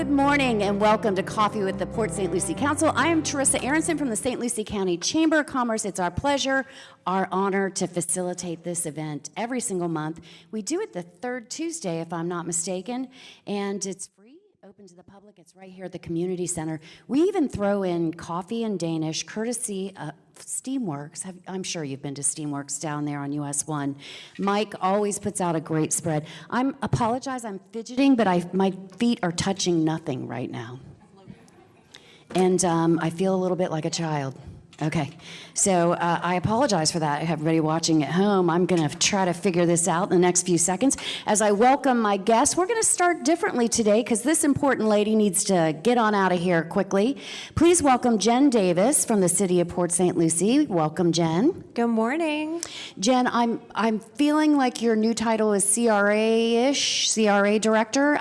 Good morning and welcome to Coffee with the Port St. Lucie Council. I am Teresa Aronson from the St. Lucie County Chamber of Commerce. It's our pleasure, our honor to facilitate this event every single month. We do it the third Tuesday, if I'm not mistaken, and it's free, open to the public. It's right here at the Community Center. We even throw in coffee in Danish, courtesy of Steamworks. I'm sure you've been to Steamworks down there on US 1. Mike always puts out a great spread. I apologize, I'm fidgeting, but my feet are touching nothing right now. And I feel a little bit like a child. Okay, so I apologize for that, everybody watching at home. I'm going to try to figure this out in the next few seconds. As I welcome my guests, we're going to start differently today because this important lady needs to get on out of here quickly. Please welcome Jen Davis from the City of Port St. Lucie. Welcome, Jen. Good morning. Jen, I'm feeling like your new title is CRA-ish, CRA Director.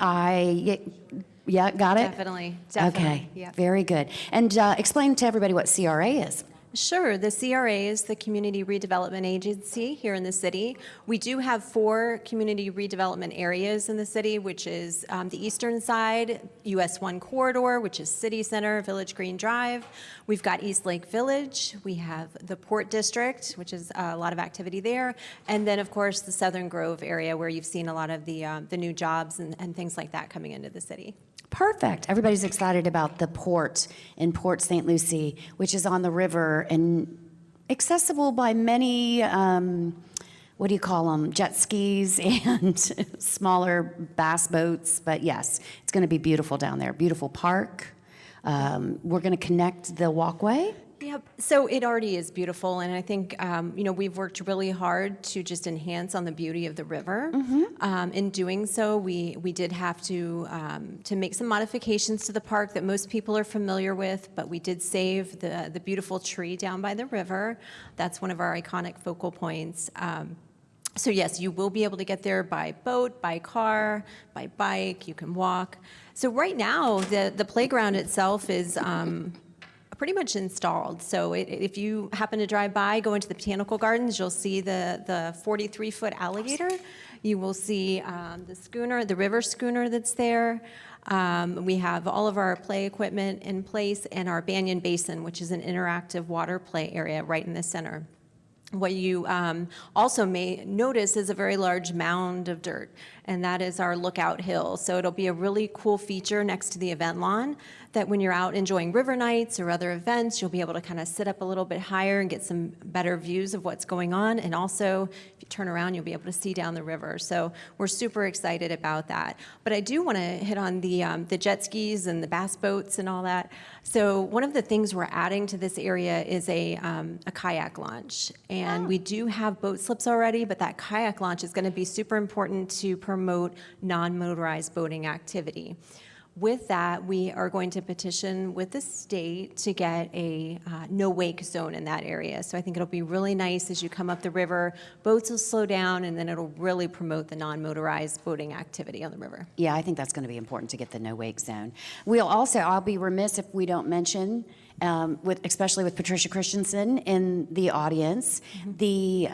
Yeah, got it? Definitely. Okay, yeah. Very good. And explain to everybody what CRA is. Sure. The CRA is the Community Redevelopment Agency here in the city. We do have 4 community redevelopment areas in the city, which is the eastern side, US 1 corridor, which is City Center, Village Green Drive. We've got East Lake Village. We have the Port District, which is a lot of activity there. And then, of course, the Southern Grove area where you've seen a lot of the new jobs and things like that coming into the city. Perfect. Everybody's excited about the port in Port St. Lucie, which is on the river and accessible by many, what do you call them, jet skis and smaller bass boats. But yes, it's going to be beautiful down there. Beautiful park. We're going to connect the walkway. Yep. So it already is beautiful, and I think we've worked really hard to just enhance on the beauty of the river. Mm-hmm. In doing so, we did have to make some modifications to the park that most people are familiar with, but we did save the beautiful tree down by the river. That's one of our iconic focal points. So yes, you will be able to get there by boat, by car, by bike. You can walk. So right now, the playground itself is pretty much installed. So if you happen to drive by, go into the botanical gardens, you'll see the 43-foot alligator. You will see the schooner, the river schooner that's there. We have all of our play equipment in place and our Banyan Basin, which is an interactive water play area right in the center. What you also may notice is a very large mound of dirt, and that is our lookout hill. So it'll be a really cool feature next to the event lawn that when you're out enjoying river nights or other events, you'll be able to kind of sit up a little bit higher and get some better views of what's going on. And also, if you turn around, you'll be able to see down the river. So we're super excited about that. But I do want to hit on the jet skis and the bass boats and all that. So one of the things we're adding to this area is a kayak launch. And we do have boat slips already, but that kayak launch is going to be super important to promote non-motorized boating activity. With that, we are going to petition with the state to get a no-wake zone in that area. So I think it'll be really nice as you come up the river, boats will slow down, and then it'll really promote the non-motorized boating activity on the river. Yeah, I think that's going to be important to get the no-wake zone. I'll be remiss if we don't mention, especially with Patricia Christensen in the audience, the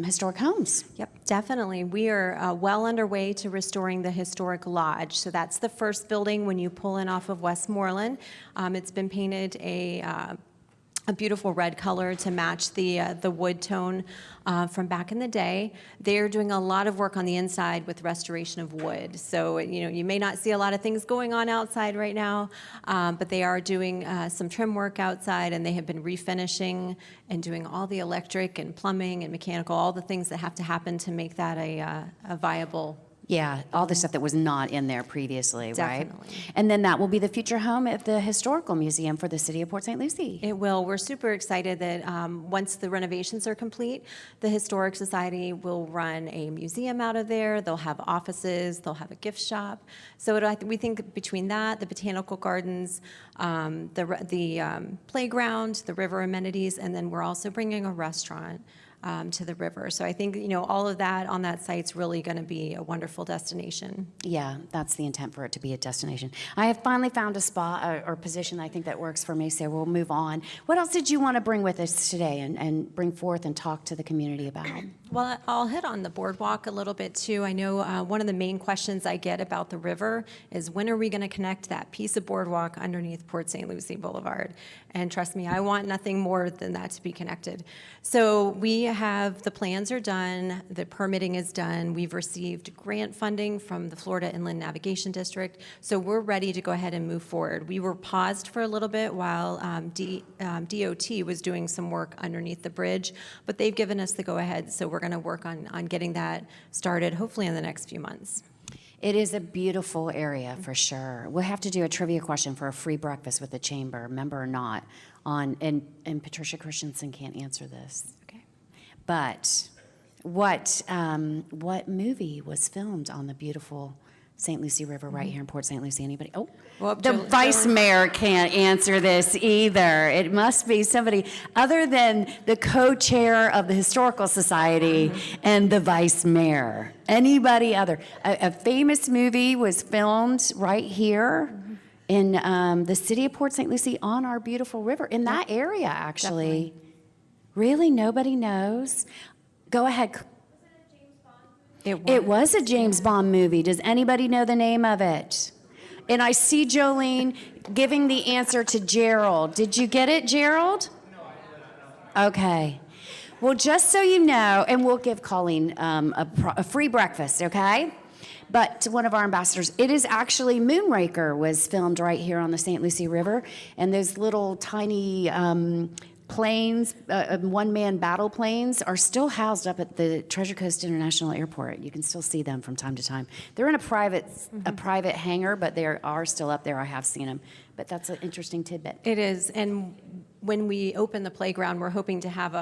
historic homes. Yep, definitely. We are well underway to restoring the historic lodge. So that's the first building when you pull in off of Westmoreland. It's been painted a beautiful red color to match the wood tone from back in the day. They're doing a lot of work on the inside with restoration of wood. So you may not see a lot of things going on outside right now, but they are doing some trim work outside, and they have been refinishing and doing all the electric and plumbing and mechanical, all the things that have to happen to make that a viable. Yeah, all the stuff that was not in there previously, Definitely. Right? And then that will be the future home of the Historical Museum for the City of Port St. Lucie. It will. We're super excited that once the renovations are complete, the Historic Society will run a museum out of there. They'll have offices. They'll have a gift shop. So we think between that, the botanical gardens, the playground, the river amenities, and then we're also bringing a restaurant to the river. So I think, all of that on that site's really going to be a wonderful destination. Yeah, that's the intent for it to be a destination. I have finally found a spot or position I think that works for me, so we'll move on. What else did you want to bring with us today and bring forth and talk to the community about? Well, I'll hit on the boardwalk a little bit too. I know one of the main questions I get about the river is when are we going to connect that piece of boardwalk underneath Port St. Lucie Boulevard? And trust me, I want nothing more than that to be connected. So we have, the plans are done, the permitting is done. We've received grant funding from the Florida Inland Navigation District. So we're ready to go ahead and move forward. We were paused for a little bit while DOT was doing some work underneath the bridge, but they've given us the go-ahead. So we're going to work on getting that started, hopefully in the next few months. It is a beautiful area for sure. We'll have to do a trivia question for a free breakfast with the chamber, member or not, and Patricia Christensen can't answer this. Okay. But what movie was filmed on the beautiful St. Lucie River right here in Port St. Lucie? Anybody? Oh, Well, the vice mayor can't answer this either. It must be somebody other than the co-chair of the Historical Society and the vice mayor. Anybody other? A famous movie was filmed right here in the city of Port St. Lucie on our beautiful river, in that area, actually. Definitely. Really? Nobody knows? Go ahead. It It was a James Bond movie. Does anybody know the name of it? And I see Jolene giving the answer to Gerald. Did you get it, Gerald? No, I did not. Okay. Well, just so you know, and we'll give Colleen a free breakfast, okay? But to one of our ambassadors, it is actually Moonraker was filmed right here on the St. Lucie River, and those little tiny planes, one-man battle planes, are still housed up at the Treasure Coast International Airport. You can still see them from time to time. They're in a private hangar, but they are still up there. I have seen them. But that's an interesting tidbit. It is, and when we open the playground, we're hoping to have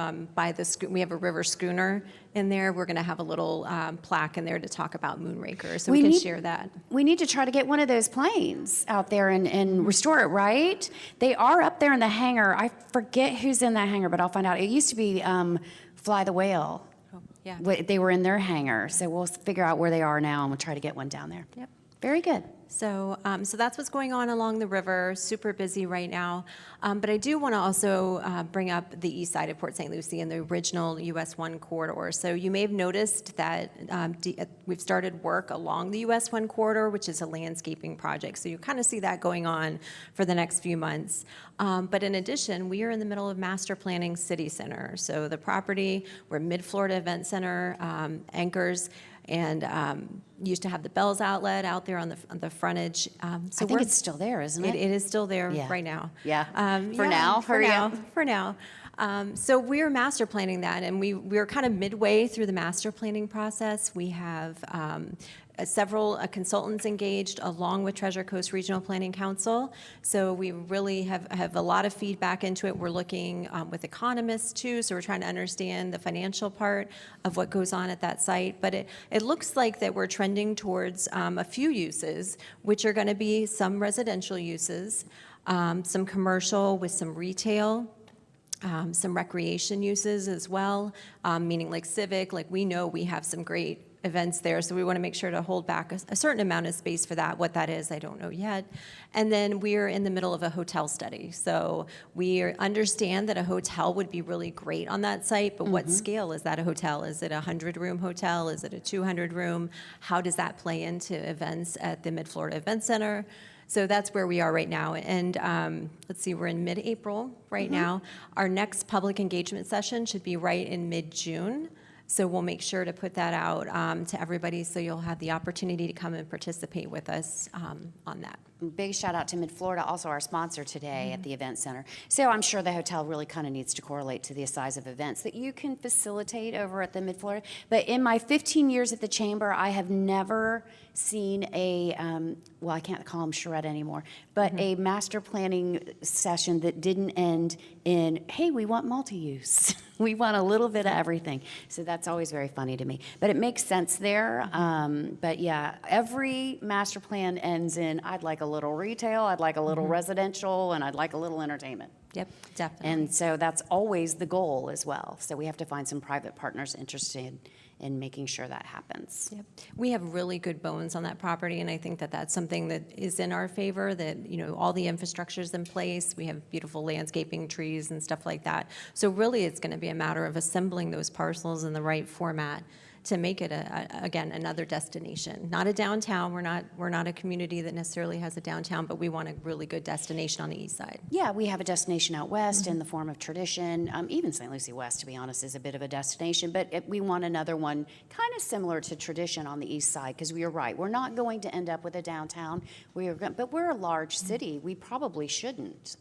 we have a river schooner in there. We're going to have a little plaque in there to talk about Moonraker, so we can share that. We need to try to get one of those planes out there and restore it, right? They are up there in the hangar. I forget who's in that hangar, but I'll find out. It used to be Fly the Whale. Oh, yeah. They were in their hangar, so we'll figure out where they are now, and we'll try to get one down there. Yep. Very good. So that's what's going on along the river. Super busy right now. But I do want to also bring up the east side of Port St. Lucie and the original US 1 corridor. So you may have noticed that we've started work along the US 1 corridor, which is a landscaping project. So you kind of see that going on for the next few months. But in addition, we are in the middle of master planning City Center. So the property where Mid-Florida Event Center anchors, and used to have the Bells outlet out there on the frontage. I think it's still there, isn't it? It is still there Yeah. right now. Yeah. For now? Hurry up. For now. So we're master planning that, and we're kind of midway through the master planning process. We have several consultants engaged along with Treasure Coast Regional Planning Council. So we really have a lot of feedback into it. We're looking with economists too, so we're trying to understand the financial part of what goes on at that site. But it looks like that we're trending towards a few uses, which are going to be some residential uses, some commercial with some retail, some recreation uses as well, meaning like civic, like we know we have some great events there, so we want to make sure to hold back a certain amount of space for that. What that is, I don't know yet. And then we're in the middle of a hotel study. So we understand that a hotel would be really great on that site, but what scale is that a hotel? Is it a 100-room hotel? Is it a 200-room? How does that play into events at the Mid-Florida Event Center? So that's where we are right now. And let's see, we're in mid-April right now. Our next public engagement session should be right in mid-June. So we'll make sure to put that out to everybody, so you'll have the opportunity to come and participate with us on that. Big shout out to Mid-Florida, also our sponsor today at the event center. So I'm sure the hotel really kind of needs to correlate to the size of events that you can facilitate over at the Mid-Florida. But in my 15 years at the Chamber, I have never seen a, well, I can't call them charrette anymore, but a master planning session that didn't end in, hey, we want multi-use. We want a little bit of everything. So that's always very funny to me. But it makes sense there. But yeah, every master plan ends in, I'd like a little retail, I'd like a little residential, and I'd like a little entertainment. Yep, definitely. And so that's always the goal as well. So we have to find some private partners interested in making sure that happens. Yep. We have really good bones on that property, and I think that that's something that is in our favor, that, you know, all the infrastructure is in place. We have beautiful landscaping, trees and stuff like that. So really, it's going to be a matter of assembling those parcels in the right format to make it, again, another destination. Not a downtown. We're not a community that necessarily has a downtown, but we want a really good destination on the east side. Yeah, we have a destination out west in the form of Tradition. Even St. Lucie West, to be honest, is a bit of a destination, but we want another one kind of similar to Tradition on the east side, because you're right. We're not going to end up with a downtown. But we're a large city. We probably shouldn't.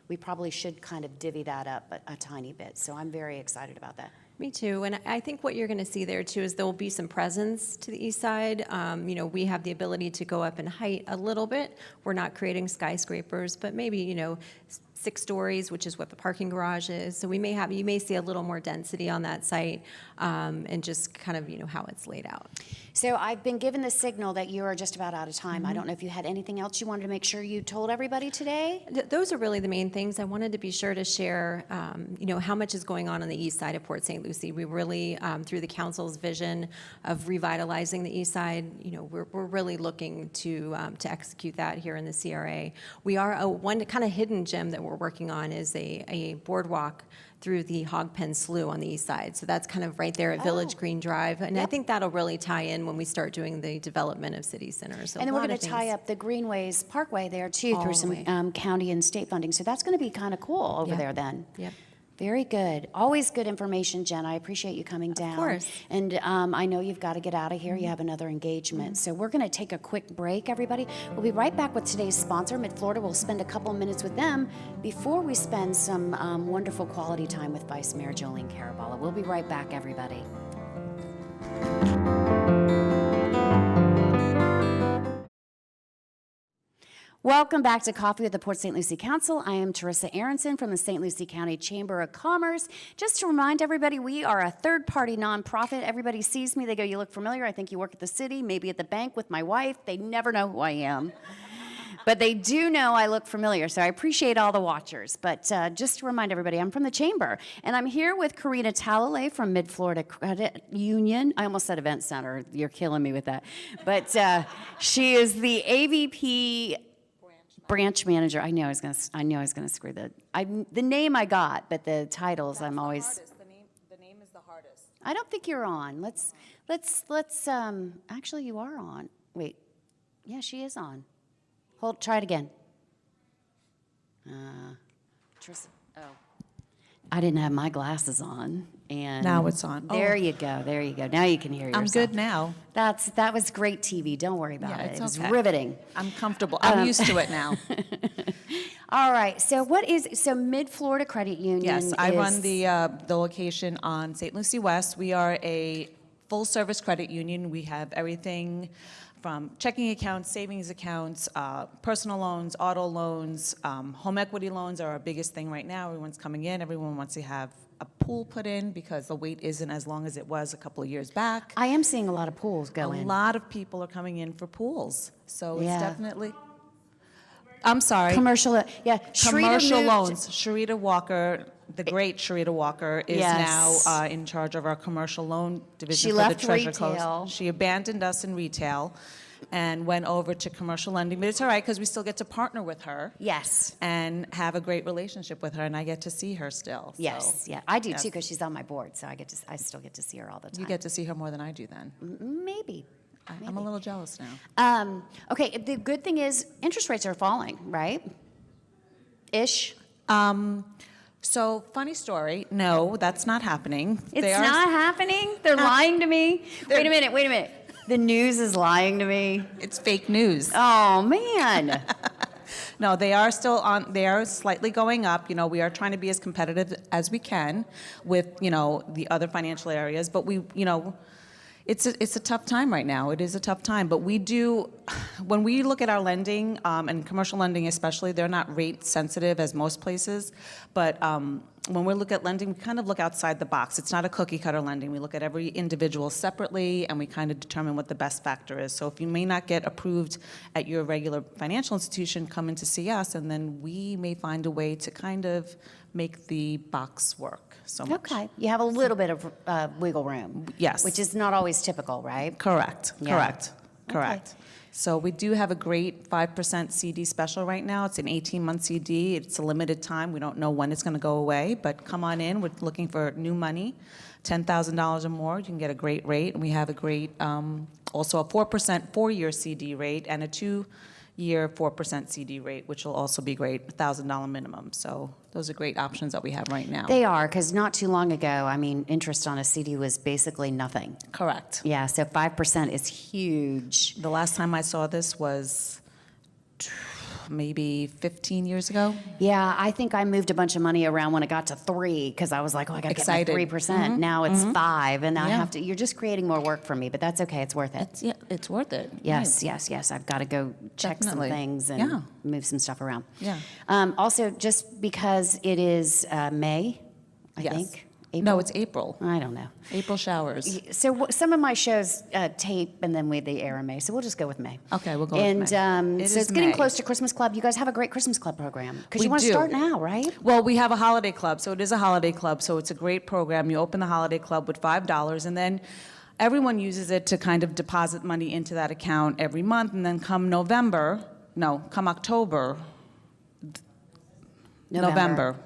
We probably should kind of divvy that up a tiny bit. So I'm very excited about that. Me too, and I think what you're going to see there too is there will be some presence to the east side. You know, we have the ability to go up in height a little bit. We're not creating skyscrapers, but maybe, you know, 6 stories, which is what the parking garage is. So you may see a little more density on that site, and just kind of, you know, how it's laid out. So I've been given the signal that you are just about out of time. I don't know if you had anything else you wanted to make sure you told everybody today? Those are really the main things. I wanted to be sure to share, you know, how much is going on the east side of Port St. Lucie. We really, through the council's vision of revitalizing the east side, you know, we're really looking to execute that here in the CRA. We are one kind of hidden gem that we're working on is a boardwalk through the Hog Pen Slough on the east side. So that's kind of right there at Village Green Drive. And I think that'll really tie in when we start doing the development of city centers. So And then we're going to tie up the Greenways Parkway there too through some county and state funding. So that's going to be kind of cool over there then. Yep. Very good. Always good information, Jen. I appreciate you coming down. Of course. And I know you've got to get out of here. You have another engagement. So we're going to take a quick break, everybody. We'll be right back with today's sponsor, Mid-Florida. We'll spend a couple of minutes with them before we spend some wonderful quality time with Vice Mayor Jolene Caraballa. We'll be right back, everybody. Welcome back to Coffee with the Port St. Lucie Council. I am Teresa Aronson from the St. Lucie County Chamber of Commerce. Just to remind everybody, we are a third-party nonprofit. Everybody sees me, they go, you look familiar. I think you work at the city, maybe at the bank with my wife. They never know who I am. But they do know I look familiar, so I appreciate all the watchers. But just to remind everybody, I'm from the Chamber, and I'm here with Karina Talalay from Mid-Florida Credit Union. I almost said Event Center. You're killing me with that. But she is the AVP branch manager. I knew I was going to screw that. The name I got, but the titles I'm always. The name is the hardest. I don't think you're on. Let's. Actually, you are on. Wait. Yeah, she is on. Try it again. Tristan. Oh. I didn't have my glasses on, and Now it's on. There you go. There you go. Now you can hear yourself. I'm good now. That was great TV. Don't worry about it. It's It was okay. riveting. I'm comfortable. I'm used to it now. All right. So Mid-Florida Credit Union? Yes, I run the location on St. Lucie West. We are a full-service credit union. We have everything from checking accounts, savings accounts, personal loans, auto loans, home equity loans are our biggest thing right now. Everyone's coming in. Everyone wants to have a pool put in because the wait isn't as long as it was a couple of years back. I am seeing a lot of pools go in. A lot of people are coming in for pools. So Yeah. it's definitely... I'm sorry. Commercial, yeah. Commercial Sharita loans. Sharita Walker, the great Sharita Walker, is Yes. now in charge of our commercial loan division She for left the Treasure retail. Coast. She abandoned us in retail and went over to commercial lending. But it's all right because we still get to partner with her Yes. and have a great relationship with her, and I get to see her still. So Yes. Yeah. I do yes. too because she's on my board, so I still get to see her all the time. You get to see her more than I do then. Maybe. I'm a little jealous now. Okay. The good thing is interest rates are falling, right? Ish. So, funny story. No, that's not happening. It's not happening. They're lying to me. Wait a minute. The news is lying to me. It's fake news. Oh man. No, they are still on. They are slightly going up. You know, we are trying to be as competitive as we can with, you know, the other financial areas. But we, you know, it's a tough time right now. It is a tough time. But we do, when we look at our lending, and commercial lending especially, they're not rate sensitive as most places. But when we look at lending, we kind of look outside the box. It's not a cookie cutter lending. We look at every individual separately, and we kind of determine what the best factor is. So if you may not get approved at your regular financial institution, come in to see us, and then we may find a way to kind of make the box work so much. Okay, you have a little bit of wiggle room. Yes. Which is not always typical, right? Correct, Yeah. correct, correct. So we do have a great 5% CD special right now. It's an 18-month CD. It's a limited time. We don't know when it's going to go away, but come on in. We're looking for new money, $10,000 or more. You can get a great rate. And we have a great, also a 4% 4-year CD rate and a 2-year 4% CD rate, which will also be great, $1,000 minimum. So those are great options that we have right now. They are, because not too long ago, I mean, interest on a CD was basically nothing. Correct. Yeah, so 5% is huge. The last time I saw this was maybe 15 years ago. Yeah, I think I moved a bunch of money around when it got to 3, because I was like, oh, I got to get my Excited. 3%. Now it's 5, and now I Yeah. have to, you're just creating more work for me, but that's okay, it's worth it. It's worth it. Yes, yes, yes. I've got to go check Definitely. some things and Yeah. move some stuff around. Yeah. Also, just because it is May, I Yes. think. No, it's April. I don't know. April showers. So some of my shows tape and then they air in May, so we'll just go with May. Okay, we'll go and, with May. It so is it's getting May. close to Christmas Club. You guys have a great Christmas Club program because We you want to do. start now, right? Well, we have a holiday club, so it is a holiday club, so it's a great program. You open the holiday club with $5, and then everyone uses it to kind of deposit money into that account every month, and then come October, November.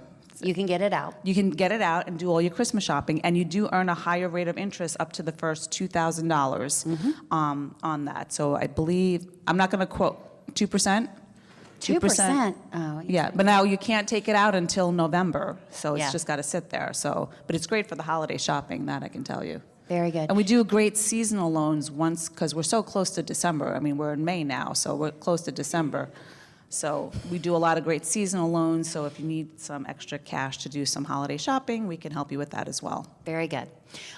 You can get it out. You can get it out and do all your Christmas shopping, and you do earn a higher rate of interest up to the first $2,000 on that. So I believe, I'm not going to quote, 2%? 2%. Oh, Yeah, but now you can't take it out until November, so it's Yeah. just got to sit there. So, but it's great for the holiday shopping, that I can tell you. very good. And we do great seasonal loans once, because we're so close to December. I mean, we're in May now, so we're close to December. So we do a lot of great seasonal loans, so if you need some extra cash to do some holiday shopping, we can help you with that as well. Very good.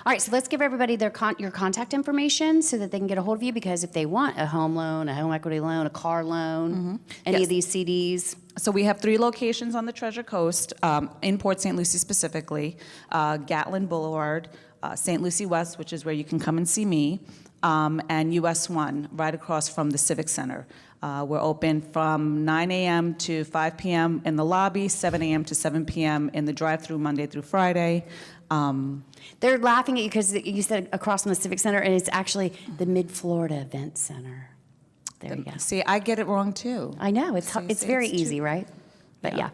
All right, so let's give everybody your contact information so that they can get a hold of you, because if they want a home loan, a home equity loan, a car loan, any Yes. of these CDs. So we have 3 locations on the Treasure Coast, in Port St. Lucie specifically, Gatlin Boulevard, St. Lucie West, which is where you can come and see me, and US 1, right across from the Civic Center. We're open from 9 a.m. to 5 p.m. in the lobby, 7 a.m. to 7 p.m. in the drive-through Monday through Friday. They're laughing at you because you said across from the Civic Center, and it's actually the Mid-Florida Event Center. There you go. See, I get it wrong too. I know, it's See, very it's easy, right? But yeah.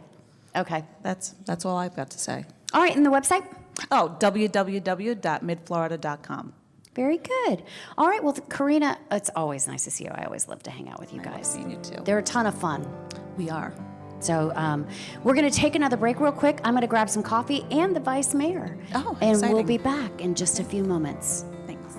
Okay. That's all I've got to say. All right, and the website? Oh, www.midflorida.com. Very good. All right, well, Karina, it's always nice to see you. I always love to hang out with you I love guys. seeing you too. They're a ton of fun. We are. So we're going to take another break real quick. I'm going to grab some coffee and the vice mayor. Oh, and we'll exciting. be back in just a few moments. Thanks.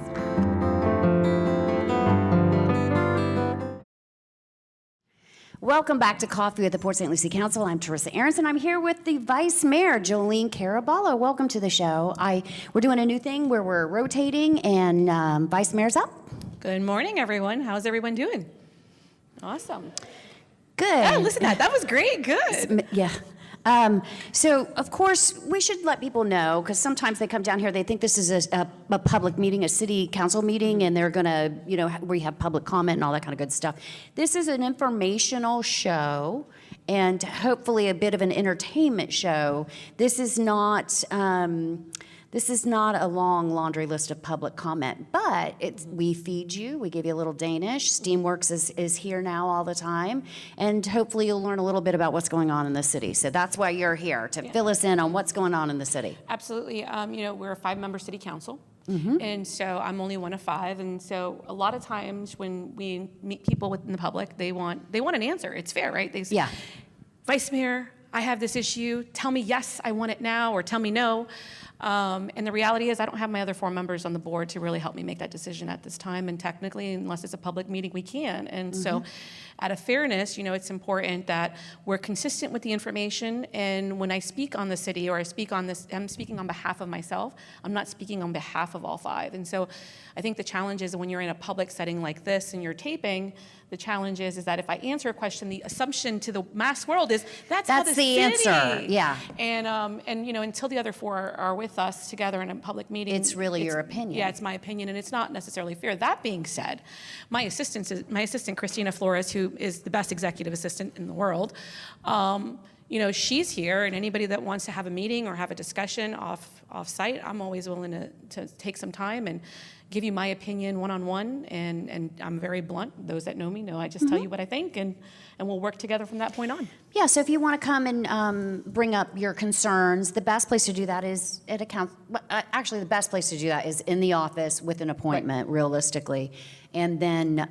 Welcome back to Coffee with the Port St. Lucie Council. I'm Teresa Aronson. I'm here with the Vice Mayor, Jolene Caraballo. Welcome to the show. We're doing a new thing where we're rotating, and Vice Mayor's up. Good morning, everyone. How's everyone doing? Awesome. Good. Oh, listen to that. That was great. Good. Yeah. So, of course, we should let people know, because sometimes they come down here, they think this is a public meeting, a city council meeting, and they're going to, where you have public comment and all that kind of good stuff. This is an informational show and hopefully a bit of an entertainment show. This is not a long laundry list of public comment, but we feed you, we give you a little Danish. Steamworks is here now all the time, and hopefully you'll learn a little bit about what's going on in the city. So that's why you're here, to fill us in on what's going on in the city. Absolutely. We're a 5-member city council, and so I'm only one of 5. And so a lot of times when we meet people within the public, they want an answer. It's fair, right? They say, Yeah. Vice Mayor, I have this issue. Tell me yes, I want it now, or tell me no. And the reality is I don't have my other 4 members on the board to really help me make that decision at this time. And technically, unless it's a public meeting, we can. And so out of fairness, it's important that we're consistent with the information. And when I speak on the city, or I speak on this, I'm speaking on behalf of myself. I'm not speaking on behalf of all 5. And so I think the challenge is when you're in a public setting like this and you're taping, The challenge is that if I answer a question, the assumption to the mass world is that's how the city. Answer. Yeah. And you know, until the other four are with us together in a public meeting, It's really your opinion. Yeah, it's my opinion, and it's not necessarily fair. That being said, my assistant Christina Flores, who is the best executive assistant in the world, you know, she's here, and anybody that wants to have a meeting or have a discussion off site, I'm always willing to take some time and give you my opinion one-on-one, and I'm very blunt. Those that know me know I just tell you what I think, and we'll work together from that point on. Yeah, so if you want to come and bring up your concerns, the best place to do that is at a council. Actually, the best place to do that is in the office with an appointment, realistically. And then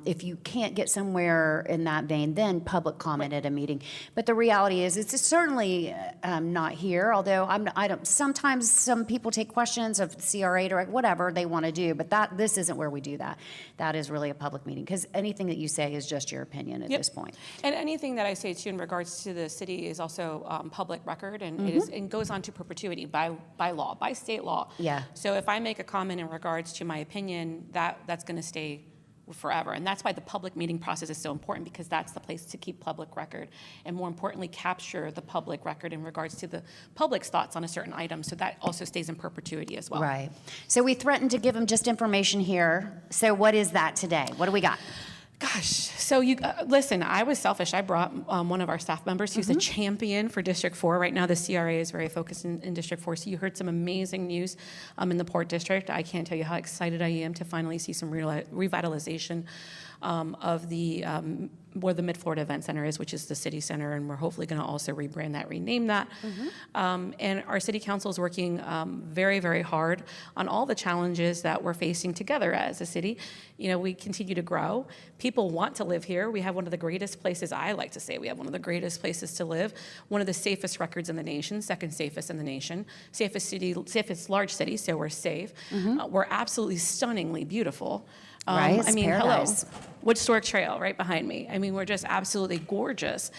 if you can't get somewhere in that vein, then public comment at a meeting. But the reality is, it's certainly not here, although I don't, sometimes some people take questions of CRA direct, whatever they want to do, but this isn't where we do that. That is really a public meeting, because anything that you say is just your opinion at this point. And anything that I say to you in regards to the city is also public record, and it goes on to perpetuity by law, by state law. Yeah. So if I make a comment in regards to my opinion, that's going to stay forever. And that's why the public meeting process is so important, because that's the place to keep public record, and more importantly, capture the public record in regards to the public's thoughts on a certain item. So that also stays in perpetuity as well. Right. So we threatened to give them just information here. So what is that today? What do we got? Gosh, so you listen, I was selfish. I brought one of our staff members who's a champion for District 4. Right now, the CRA is very focused in District 4. So you heard some amazing news in the Port District. I can't tell you how excited I am to finally see some revitalization of the where the Mid-Florida Event Center is, which is the city center, and we're hopefully going to also rebrand that, rename that. And our city council is working very, very hard on all the challenges that we're facing together as a city. You know, we continue to grow. People want to live here. We have one of the greatest places, I like to say, we have one of the greatest places to live, one of the safest records in the nation, second safest in the nation, safest large city, so we're safe. We're absolutely stunningly beautiful. Right, I mean, paradise. hello, Woodstock Trail right behind me. I mean, we're just absolutely gorgeous.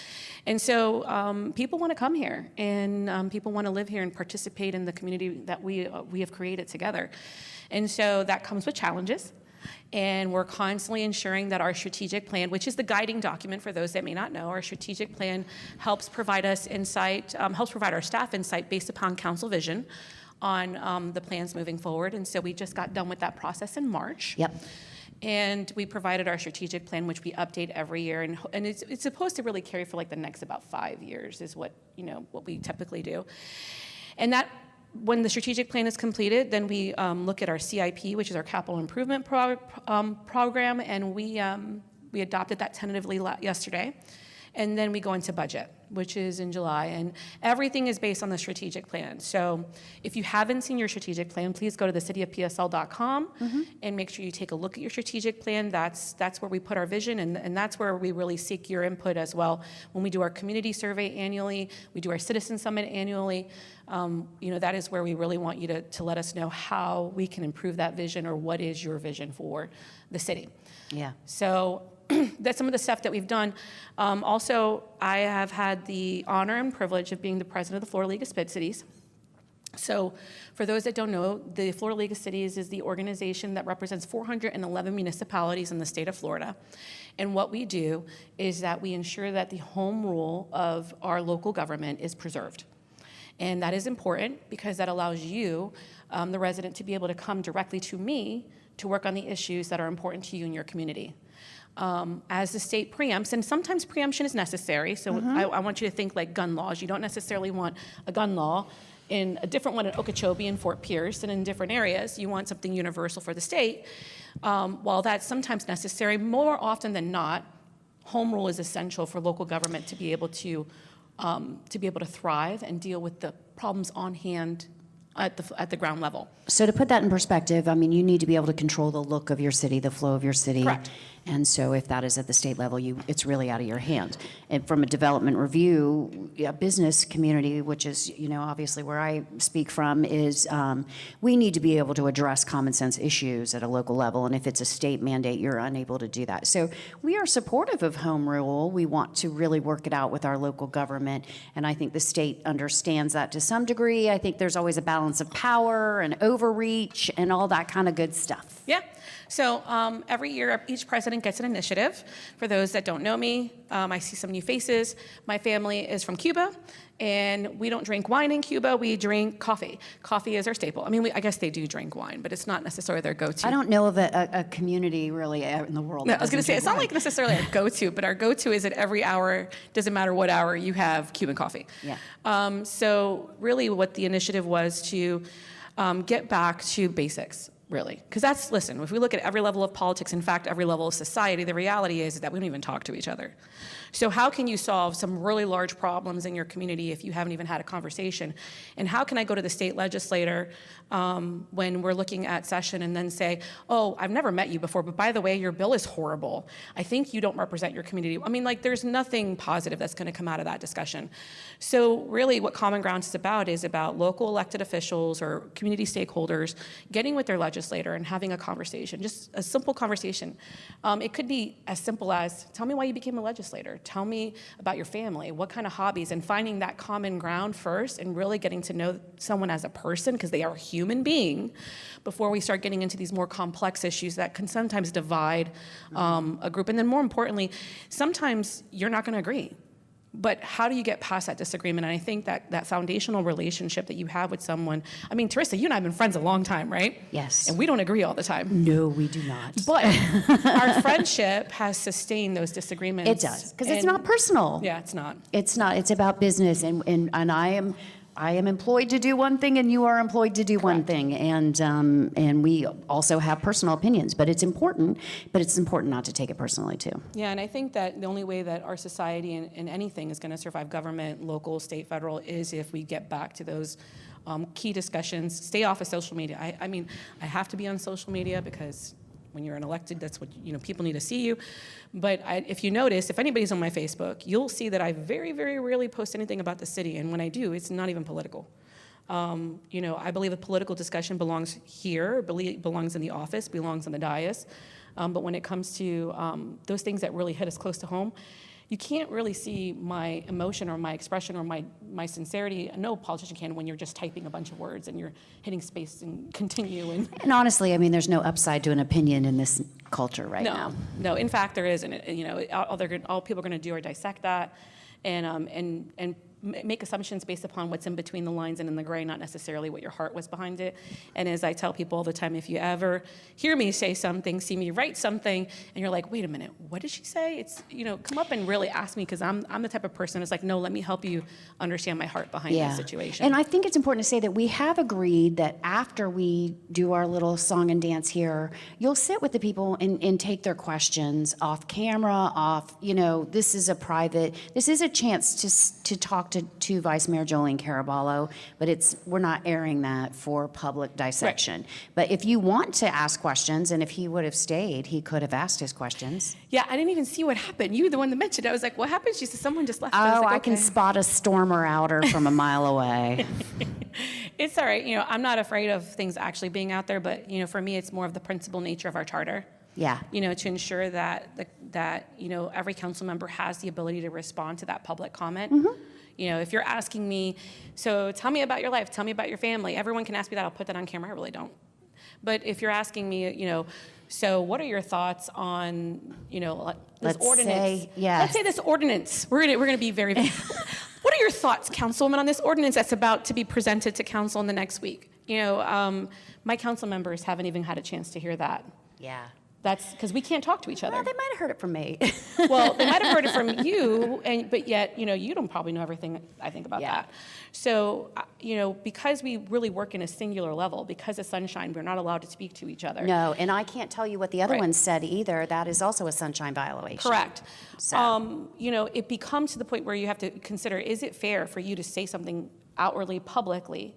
And so people want to come here, and people want to live here and participate in the community that we have created together. And so that comes with challenges. And we're constantly ensuring that our strategic plan, which is the guiding document for those that may not know, our strategic plan helps provide us insight, helps provide our staff insight based upon council vision on the plans moving forward. And so we just got done with that process in March. Yep. And we provided our strategic plan, which we update every year, and it's supposed to really carry for like the next about 5 years is what we typically do. And that, when the strategic plan is completed, then we look at our CIP, which is our capital improvement program, and we adopted that tentatively yesterday. And then we go into budget, which is in July, and everything is based on the strategic plan. So if you haven't seen your strategic plan, please go to thecityofpsl.com and make sure you take a look at your strategic plan. That's where we put our vision, and that's where we really seek your input as well. When we do our community survey annually, we do our citizen summit annually, that is where we really want you to let us know how we can improve that vision, or what is your vision for the city. Yeah. So that's some of the stuff that we've done. Also, I have had the honor and privilege of being the president of the Florida League of Sped Cities. So for those that don't know, the Florida League of Cities is the organization that represents 411 municipalities in the state of Florida. And what we do is that we ensure that the home rule of our local government is preserved. And that is important because that allows you, the resident, to be able to come directly to me to work on the issues that are important to you and your community. As the state preempts, and sometimes preemption is necessary, so I want you to think like gun laws. You don't necessarily want a gun law in a different one in Okeechobee and Fort Pierce and in different areas. You want something universal for the state. While that's sometimes necessary, more often than not, home rule is essential for local government to be able to thrive and deal with the problems on hand at the ground level. So to put that in perspective, I mean, you need to be able to control the look of your city, the flow of your city. Correct. And so if that is at the state level, it's really out of your hand. And from a development review, business community, which is, obviously where I speak from, is we need to be able to address common sense issues at a local level. And if it's a state mandate, you're unable to do that. So we are supportive of home rule. We want to really work it out with our local government. And I think the state understands that to some degree. I think there's always a balance of power and overreach and all that kind of good stuff. Yeah. So every year, each president president gets an initiative. For those that don't know me, I see some new faces. My family is from Cuba, and we don't drink wine in Cuba. We drink coffee. Coffee is our staple. I mean, I guess they do drink wine, but it's not necessarily their go-to. I don't know of a community really in the world. No, that I was going to say, doesn't it's not drink like necessarily our go-to, but our go-to is at every hour, doesn't matter what hour, you have Cuban coffee. Yeah. So really what the initiative was to get back to basics, really. Because that's, listen, if we look at every level of politics, in fact, every level of society, the reality is that we don't even talk to each other. So how can you solve some really large problems in your community if you haven't even had a conversation? And how can I go to the state legislator when we're looking at session and then say, oh, I've never met you before, but by the way, your bill is horrible. I think you don't represent your community. I mean, like, there's nothing positive that's going to come out of that discussion. So really what Common Grounds is about local elected officials or community stakeholders getting with their legislator and having a conversation, just a simple conversation. It could be as simple as, tell me why you became a legislator. Tell me about your family, what kind of hobbies, and finding that common ground first and really getting to know someone as a person, because they are a human being, before we start getting into these more complex issues that can sometimes divide a group. And then more importantly, sometimes you're not going to agree. But how do you get past that disagreement? And I think that foundational relationship that you have with someone, I mean, Teresa, you and I have been friends a long time, right? Yes. And we don't agree all the time. No, we do not. But our friendship has sustained those disagreements. It does, because it's not personal. Yeah, it's not. It's not. It's about business, and I am employed to do one thing, and you are employed to do one thing, and we also have personal opinions. But it's important not to take it personally too. Yeah, and I think that the only way that our society and anything is going to survive, government, local, state, federal, is if we get back to those key discussions. Stay off of social media. I mean, I have to be on social media because when you're an elected, that's what, people need to see you. But if you notice, if anybody's on my Facebook, you'll see that I very, very rarely post anything about the city. And when I do, it's not even political. I believe a political discussion belongs here, belongs in the office, belongs on the dais. But when it comes to those things that really hit us close to home, you can't really see my emotion or my expression or my sincerity. No politician can when you're just typing a bunch of words and you're hitting space and continue. And honestly, I mean, there's no upside to an opinion in this culture right now. No, in fact, there isn't. All people are going to do are dissect that and make assumptions based upon what's in between the lines and in the gray, not necessarily what your heart was behind it. And as I tell people all the time, if you ever hear me say something, see me write something, and you're like, wait a minute, what did she say? It's, come up and really ask me, because I'm the type of person that's like, no, let me help you understand my heart behind the situation. And I think it's important to say that we have agreed that after we do our little song and dance here, you'll sit with the people and take their questions off camera, this is a chance to talk to Vice Mayor Jolene Caraballo, but we're not airing that for public dissection. Right. But if you want to ask questions, and if he would have stayed, he could have asked his questions. Yeah, I didn't even see what happened. You were the one that mentioned it. I was like, what happened? She said, someone just left. I can spot a stormer outer from a mile away. It's all right. I'm not afraid of things actually being out there, but, for me, it's more of the principal nature of our charter. Yeah. To ensure that every council member has the ability to respond to that public comment. Mm-hmm. If you're asking me, so tell me about your life, tell me about your family, everyone can ask me that, I'll put that on camera, I really don't. But if you're asking me, so what are your thoughts on, this ordinance? Let's say this ordinance, we're gonna be very, what are your thoughts, Councilwoman, on this ordinance that's about to be presented to council in the next week? My council members haven't even had a chance to hear that. Yeah. That's because we can't talk to each other. Well, they might have heard it from me. Well, they might have heard it from you, but yet, you don't probably know everything I think about that. So, because we really work in a singular level, because of Sunshine, we're not allowed to speak to each other. No, and I can't tell you what the other one said either. That is also a Sunshine violation. Correct. So. It becomes to the point where you have to consider, is it fair for you to say something outwardly, publicly,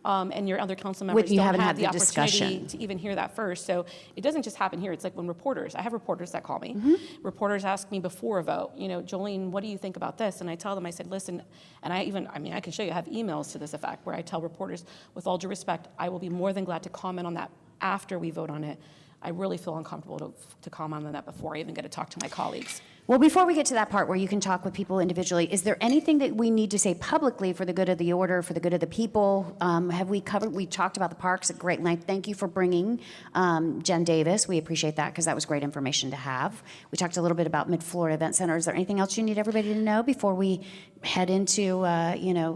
and your other council members don't have the opportunity to even hear that first. So it doesn't just happen here. It's like when I have reporters that call me. Mm-hmm. Reporters ask me before a vote, Jolene, what do you think about this? And I tell them, I said, listen, and I can show you, I have emails to this effect where I tell reporters, with all due respect, I will be more than glad to comment on that after we vote on it. I really feel uncomfortable to comment on that before I even get to talk to my colleagues. Well, before we get to that part where you can talk with people individually, is there anything that we need to say publicly for the good of the order, for the good of the people? Have we covered, we talked about the parks at great length. Thank you for bringing Jen Davis. We appreciate that because that was great information to have. We talked a little bit about Mid-Florida Event Center. Is there anything else you need everybody to know before we head into,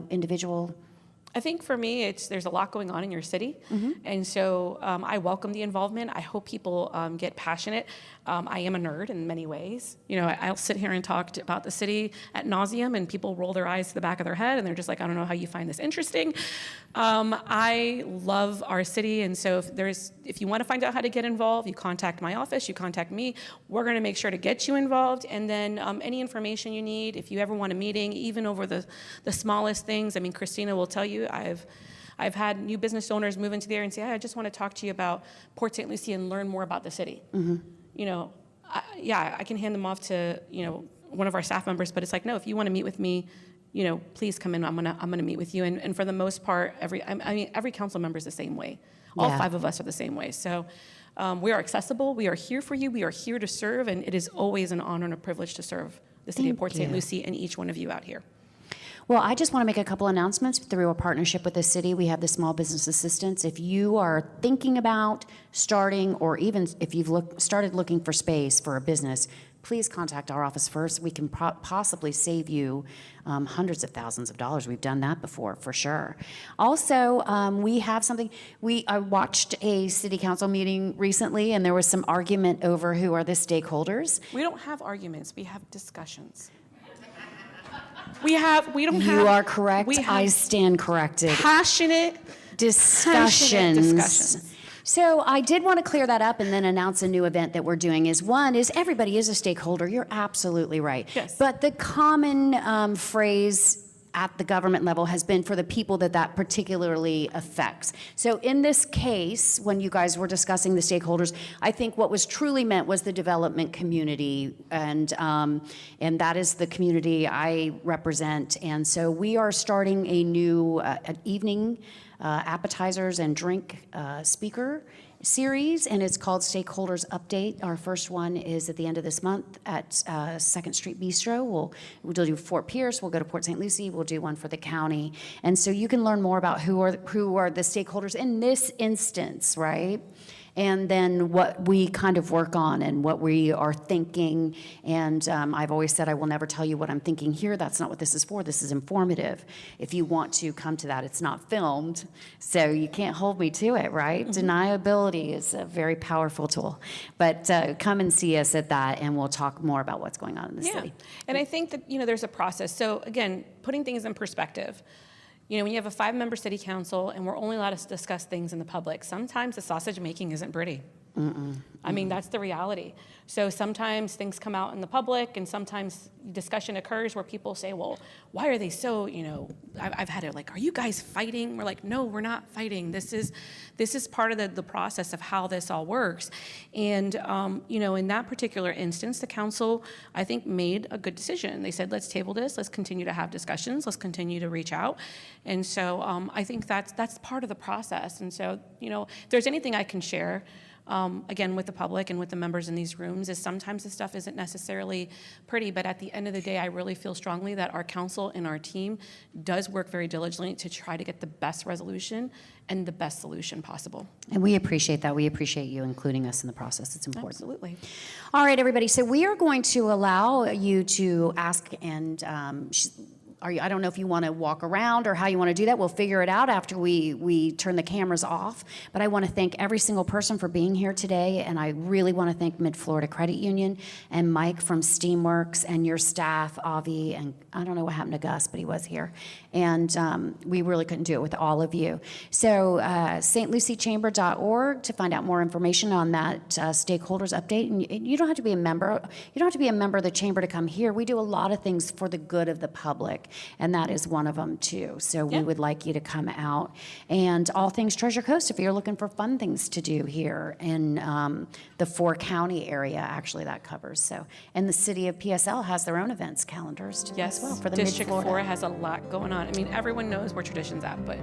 individual? I think for me, there's a lot going on in your city, and so I welcome the involvement. I hope people get passionate. I am a nerd in many ways. I'll sit here and talk about the city ad nauseum, and people roll their eyes to the back of their head, and they're just like, I don't know how you find this interesting. I love our city, and so if you want to find out how to get involved, you contact my office, you contact me. We're going to make sure to get you involved, and then any information you need, if you ever want a meeting, even over the smallest things. I mean, Christina will tell you, I've had new business owners move into the area and say, hey, I just want to talk to you about Port St. Lucie and learn more about the city. I can hand them off to one of our staff members, but it's like, no, if you want to meet with me, please come in. I'm gonna meet with you. And for the most part, every council member is the same way. All 5 of us are the same way. So we are accessible. We are here for you. We are here to serve, and it is always an honor and a privilege to serve the city of Port St. Lucie and each one of you out here. Well, I just want to make a couple announcements through a partnership with the city. We have the Small Business Assistance. If you are thinking about starting, or even if you've started looking for space for a business, please contact our office first. We can possibly save you hundreds of thousands of dollars. We've done that before, for sure. Also, we have something. I watched a city council meeting recently, and there was some argument over who are the stakeholders. We don't have arguments. We have discussions. You are correct. I stand corrected. Passionate discussions. So I did want to clear that up and then announce a new event that we're doing. One is everybody is a stakeholder. You're absolutely right. Yes. But the common phrase at the government level has been for the people that particularly affects. So in this case, when you guys were discussing the stakeholders, I think what was truly meant was the development community, and that is the community I represent. And so we are starting a new evening appetizers and drink speaker series, and it's called Stakeholders Update. Our first one is at the end of this month at 2nd Street Bistro. We'll do Fort Pierce, we'll go to Port St. Lucie, we'll do one for the county. And so you can learn more about who are the stakeholders in this instance, right? And then what we kind of work on and what we are thinking. And I've always said I will never tell you what I'm thinking here. That's not what this is for. This is informative. If you want to come to that, it's not filmed, so you can't hold me to it, right? Mm-hmm. Deniability is a very powerful tool. But come and see us at that, and we'll talk more about what's going on in the city. And I think that, there's a process. So again, putting things in perspective. When you have a 5-member city council and we're only allowed to discuss things in the public, sometimes the sausage making isn't pretty. I mean, that's the reality. So sometimes things come out in the public, and sometimes discussion occurs where people say, well, why are they so, I've had it like, are you guys fighting? We're like, no, we're not fighting. This is part of the process of how this all works. And, in that particular instance, the council, I think, made a good decision. They said, let's table this. Let's continue to have discussions. Let's continue to reach out. And so I think that's part of the process. And so, if there's anything I can share, again, with the public and with the members in these rooms, is sometimes this stuff isn't necessarily pretty, but at the end of the day, I really feel strongly that our council and our team does work very diligently to try to get the best resolution and the best solution possible. And we appreciate that. We appreciate you including us in the process. It's important. Absolutely. All right, everybody. So we are going to allow you to ask and I don't know if you want to walk around or how you want to do that. We'll figure it out after we turn the cameras off. But I want to thank every single person for being here today, and I really want to thank Mid-Florida Credit Union and Mike from Steamworks and your staff, Avi, and I don't know what happened to Gus, but he was here. And we really couldn't do it with all of you. So stluciechamber.org to find out more information on that stakeholders update. And you don't have to be a member. You don't have to be a member of the chamber to come here. We do a lot of things for the good of the public, and that is one of them too. So we would like you to come out. And all things Treasure Coast, if you're looking for fun things to do here in the 4-county area, actually that covers. So, and the city of PSL has their own events calendars too, as well for the District Mid-Florida. 4 has a lot going on. I mean, everyone knows where Tradition's at, but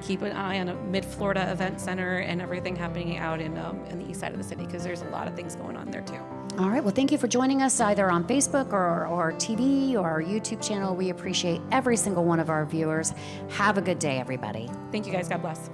keep an eye on a Mid-Florida Event Center and everything happening out in the east side of the city, because there's a lot of things going on there too. All right, well, thank you for joining us either on Facebook or TV or our YouTube channel. We appreciate every single one of our viewers. Have a good day, everybody. Thank you guys. God bless.